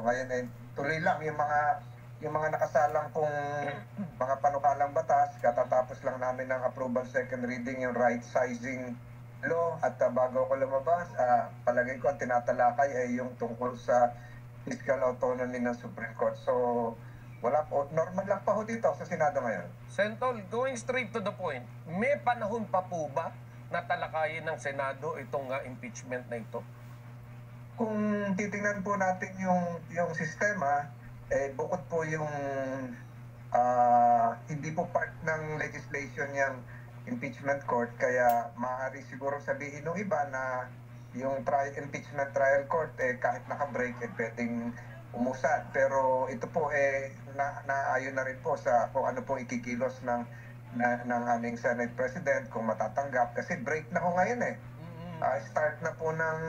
ngayon ay tuloy lang yung mga nakasalang pong mga panukalang batas. Katatapos lang namin ng approval second reading yung right sizing law at bago ko lumabas, palagay ko ang tinatalakay ay yung tungkol sa fiscal autonomy ng Supreme Court. So, wala po, normal lang pa ho dito sa Senado ngayon. Sentol, going straight to the point, may panahon pa po ba na talakayin ng Senado itong impeachment na ito? Kung titingnan po natin yung sistema, bukod po yung hindi po part ng legislation yung impeachment court, kaya maaari siguro sabihin ng iba na yung impeachment trial court, kahit naka-break, pwedeng umusad. Pero ito po, naayon na rin po sa kung ano pong ikikilos ng aming Senate President, kung matatanggap. Kasi break na ho ngayon start na po ng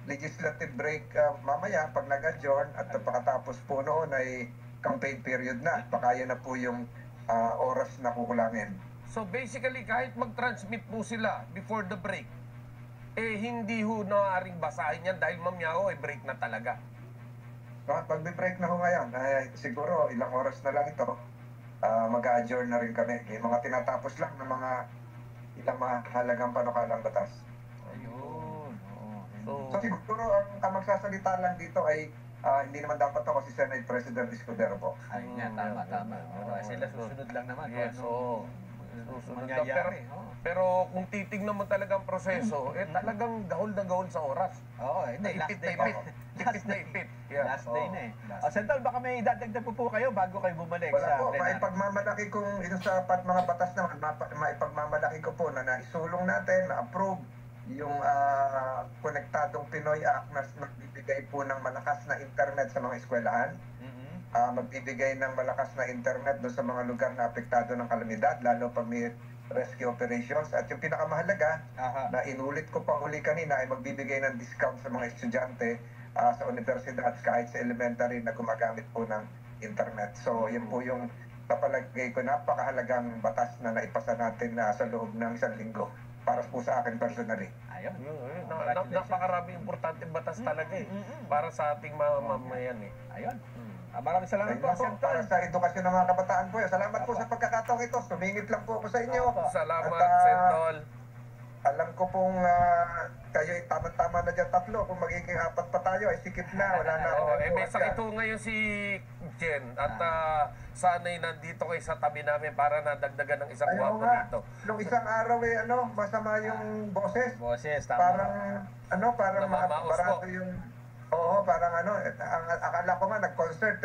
legislative break mamaya pag nag-adjourn, at pagkatapos po noon ay campaign period na. Baka yan na po yung oras na kukulangin. So basically, kahit mag-transmit po sila before the break, hindi ho naaaring basahin yan dahil mamaya break na talaga. Pag break na ho ngayon, siguro ilang oras na lang ito, mag-adjourn na rin kami. May mga tinatapos lang ng mga ilang mahalagang panukalang batas. Ayun. So siguro ang magsasalita lang dito ay hindi naman dapat ako si Senate President Escudero po. Ayun nga, tama. Sila susunod lang naman. Yes, susunod lang. Mangyayari. Pero kung titignan mo talaga ang proseso, talagang gahol na gahol sa oras. Oo, hindi. Last day. Ipit na ipit. Yeah. Last day na Sentol, baka may idadagdag po kayo bago kayo bumalik Wala sa po, plenary. maipagmamalaki kong ito sa mga batas naman, maipagmamalaki ko po na naisulong natin, na-approve yung Konektadong Pinoy Act na magbibigay po ng malakas na internet sa mga eskwelahan. Magbibigay ng malakas na internet doon sa mga lugar na apektado ng kalamidad, lalo pag may rescue operations. At yung pinakamahalaga, na inulit ko pa uli kanina, ay magbibigay ng discount sa mga estudyante sa universidad kahit sa elementary na gumagamit po ng internet. So yun po yung papalagay ko, napakahalagang batas na naipasa natin sa loob ng isang linggo para po sa akin personally. Ayun. Napakaraming importante batas talaga para sa ating mamamayan Ayun. Maraming salamat po, Sentol. Para sa edukasyon ng mga kabataan po. Salamat po sa pagkakataong ito. Sumingit lang po ako sa inyo. Salamat, At, Sentol. alam ko pong kayo ay tama-tama na dyan tatlo. Kung magiging apat pa tayo, ay sikip na. Wala na ako. May sakit ho ngayon si Jen. At sana'y nandito kayo sa tabi namin para nadagdagan ng isang Ayaw guwapo nga. dito. Nung isang araw masama yung boses. Boses, tama. Parang Namamaos po. parang yung... Oo, parang ang akala ko nga nag-concert.